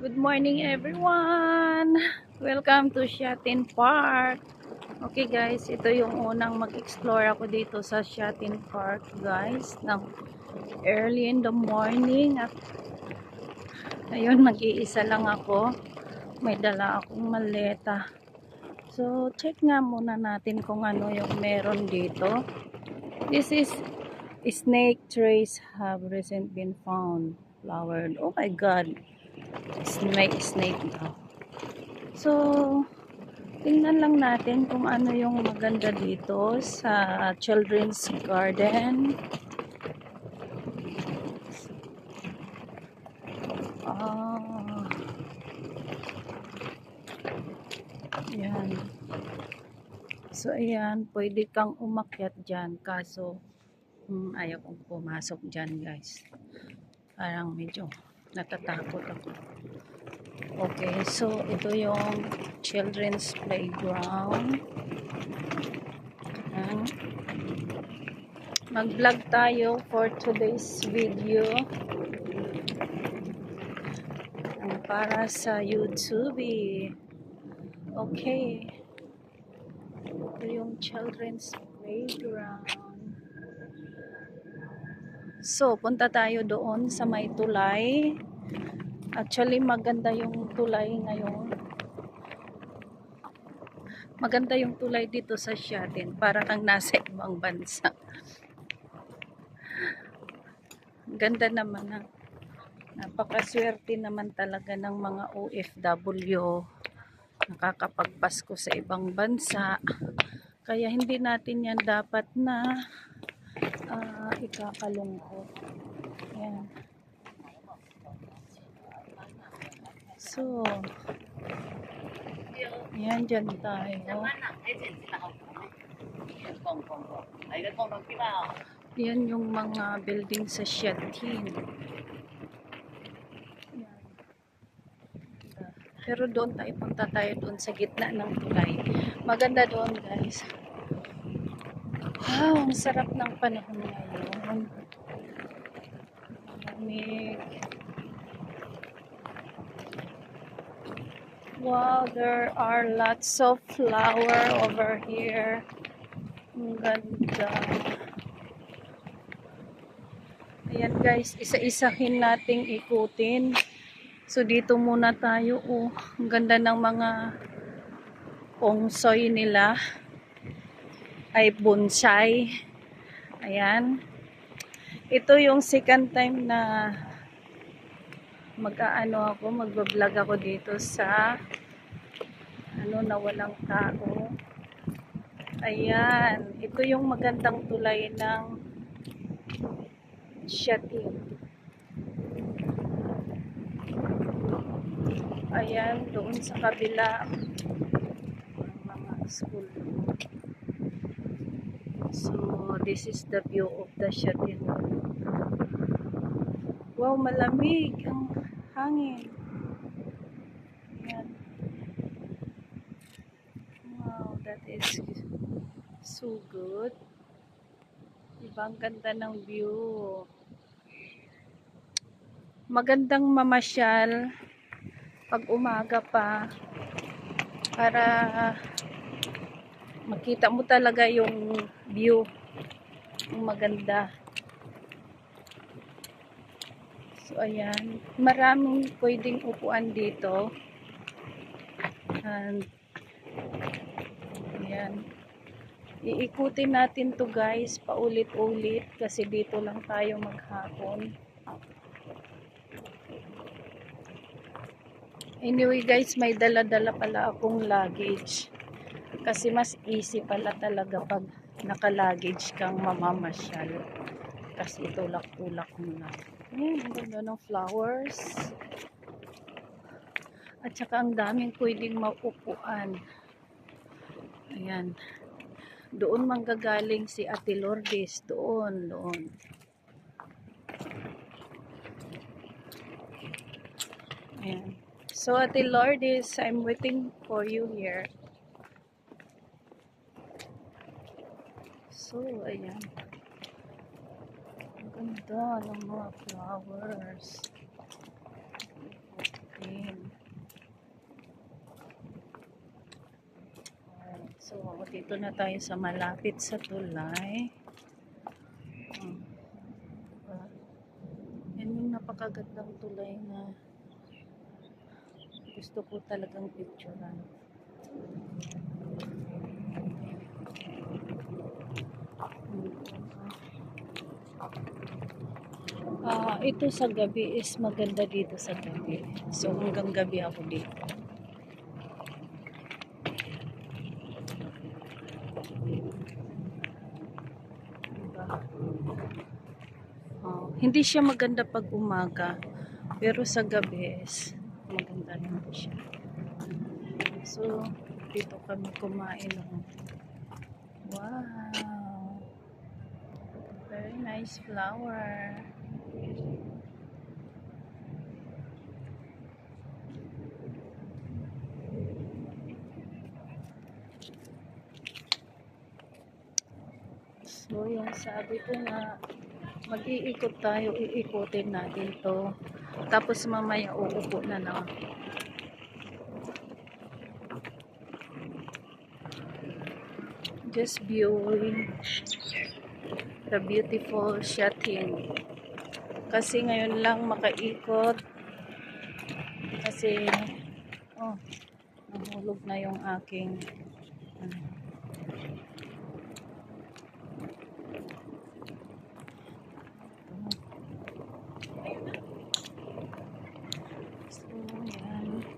Good morning everyone! Welcome to Shatin Park. Okay guys, ito yung unang mag-explore ako dito sa Shatin Park guys. Ng early in the morning. At ayun, mag-iisa lang ako. May dala akong maleta. So, check nga muna natin kung ano yung meron dito. This is snake trace have recently been found. Flowered. Oh my god. Snake daw. So, tingnan lang natin kung ano yung maganda dito sa children's garden. Ayan. So, ayan, pwede kang umakyat dyan. Kaso, ayaw kong pumasok dyan, guys. Parang medyo natatakot ako. Okay, so ito yung children's playground. Mag-vlog tayo for today's video. Para sa YouTube. Okay. Ito yung children's playground. So, punta tayo doon sa may tulay. Actually, maganda yung tulay ngayon. Maganda yung tulay dito sa Shatin. Para kang nasa ibang bansa. Ganda naman na. Napakaswerte naman talaga ng mga OFW. Nakakapagpasko sa ibang bansa. Kaya hindi natin yan dapat na ikakalungkot. Ayan. So, ayan, dyan tayo. Yan yung mga building sa Shatin. Pero doon tayo, punta tayo doon sa gitna ng tulay. Maganda doon, guys. Wow, ang sarap ng panahon ngayon. Malamig. Wow, there are lots of flower over here. Ang ganda. Ayan guys, isa-isahin nating ikutin. So dito muna tayo. Oh, ang ganda ng mga pongsoy nila. Ay bonsai. Ayan. Ito yung second time na magbablog ako dito sa na walang tao. Ayan, ito yung magandang tulay ng Shatin. Ayan, doon sa kabila mga school. So, this is the view of the Shatin. Wow, malamig ang hangin. Ayan. Wow, that is so good. Diba, ang ganda ng view. Magandang mamasyal pag umaga pa para makita mo talaga yung view. Ang maganda. So, ayan. Maraming pwedeng upuan dito. And, ayan. Iikutin natin to guys, paulit-ulit. Kasi dito lang tayo maghapon. Anyway guys, may dala-dala pala akong luggage. Kasi mas easy pala talaga pag naka-luggage kang mamamasyal. Kasi tulak-tulak mo na. Ayan, ang ganda ng flowers. At saka ang daming pwedeng maupuan. Ayan. Doon manggagaling si Ate Lourdes. Doon. Ayan. So Ate Lourdes, I'm waiting for you here. So, ayan. Ang ganda ng mga flowers. Okay. Dito na tayo sa malapit sa tulay. Yan yung napakagandang tulay na gusto ko talagang picturean. Ito sa gabi is maganda dito sa gabi. So hanggang gabi ako dito. Diba? Hindi siya maganda pag umaga, pero sa gabi is maganda rin siya. So dito kami kumain. Wow, very nice flower. So yung sabi ko na mag-iikot tayo, iikutin natin to. Tapos mamaya uupo na lang. Just viewing the beautiful Shatin. Kasi ngayon lang makaikot. Kasi nahulog na yung aking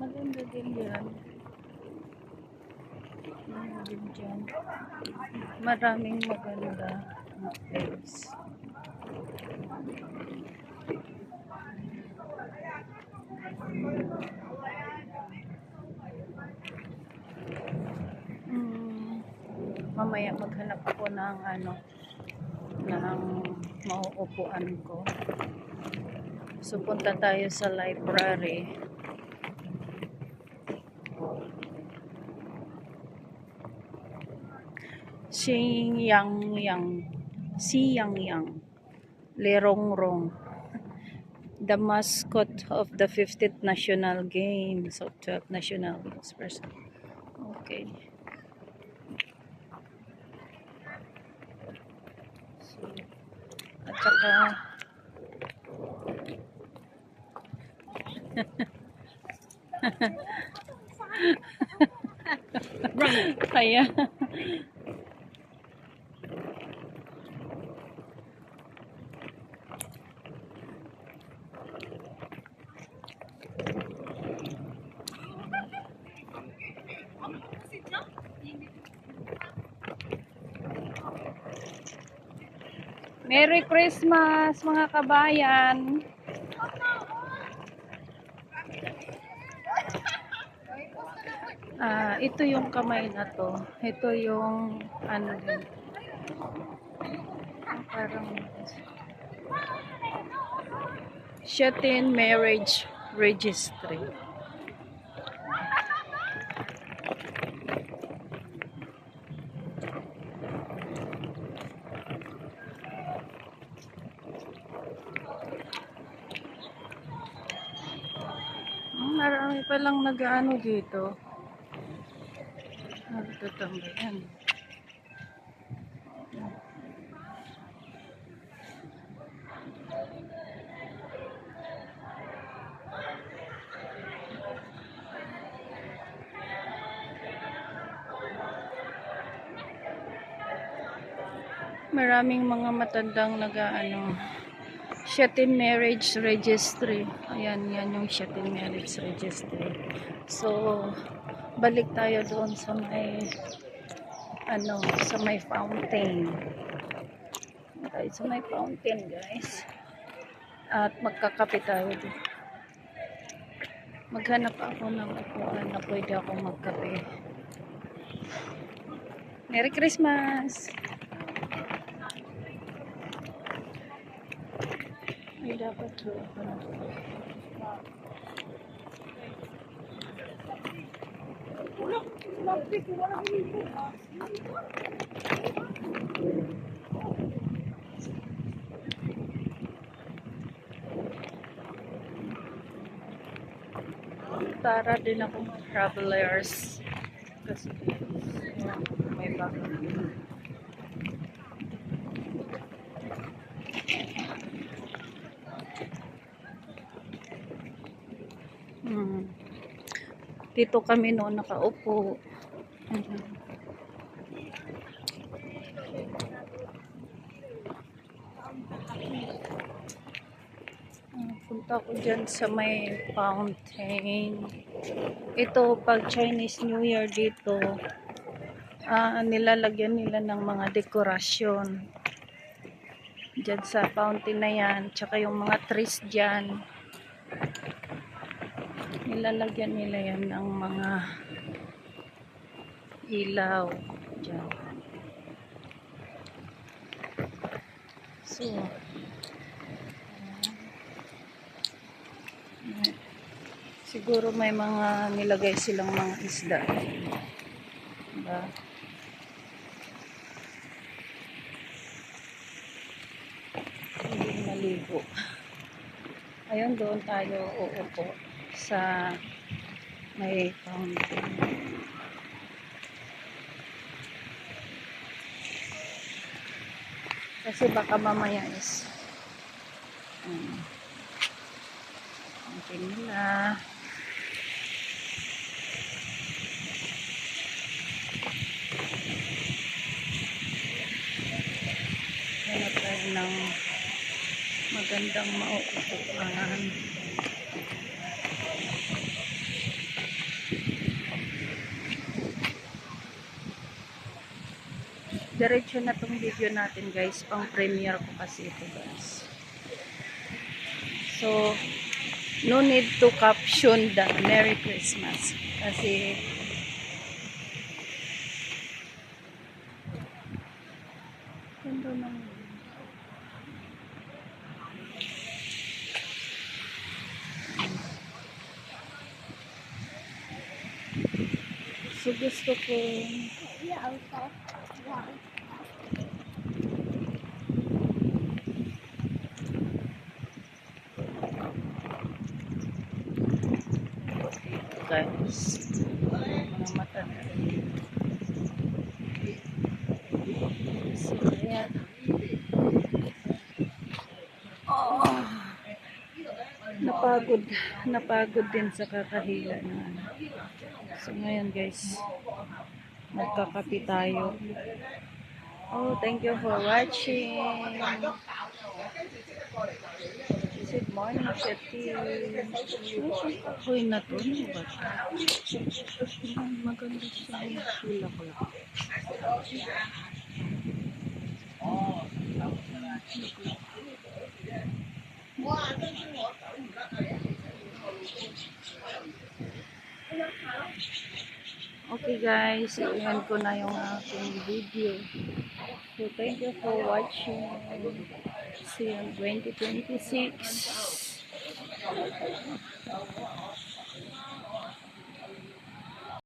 maganda din yan. Maraming maganda na place. Mamaya maghanap ako ng ng mauupuan ko. So punta tayo sa library. Xiangyang, Lerongrong, the mascot of the 50th National Games of 12th National Games person. Okay. So, at saka kaya Merry Christmas mga kabayan. Ito yung kamay na to. Ito yung din. Parang Shatin Marriage Registry. Marami palang nag-ano dito. Nagtatambayan. Maraming mga matandang nag-ano. Shatin Marriage Registry. Ayan, yan yung Shatin Marriage Registry. So, balik tayo doon sa may sa may fountain. Okay, sa may fountain, guys. At magkakape tayo doon. Maghanap ako ng upuan na pwede akong magkape. Merry Christmas! Ay, dapat to. Tara din akong travelers. Kasi ayan, may bago. Hmm. Dito kami noon nakaupo. Ayan. Punta ko dyan sa may fountain. Ito, pag Chinese New Year dito, nilalagyan nila ng mga dekorasyon. Dyan sa fountain na yan, tsaka yung mga trees dyan. Nilalagyan nila yan ng mga ilaw. Dyan. So, siguro may mga nilagay silang mga isda. Diba? Hindi maligo. Ayun, doon tayo uupo sa may fountain. Kasi baka mamaya is fountain nila. Hanap tayo ng magandang mauupuan. Diretso na tong video natin guys, pang premiere ko kasi ito guys. So, no need to caption the Merry Christmas kasi ganda naman. So gusto ko guys, mga mata na. So, ayan. Oh, napagod din sa kakahila na ano. So ngayon guys, magkakape tayo. Oh, thank you for watching. Good morning, Chetty. Ako'y na to. Ano ba siya? Maganda siya. Hula ko lang. Okay guys, i-end ko na yung aking video. So thank you for watching. See you in 2026.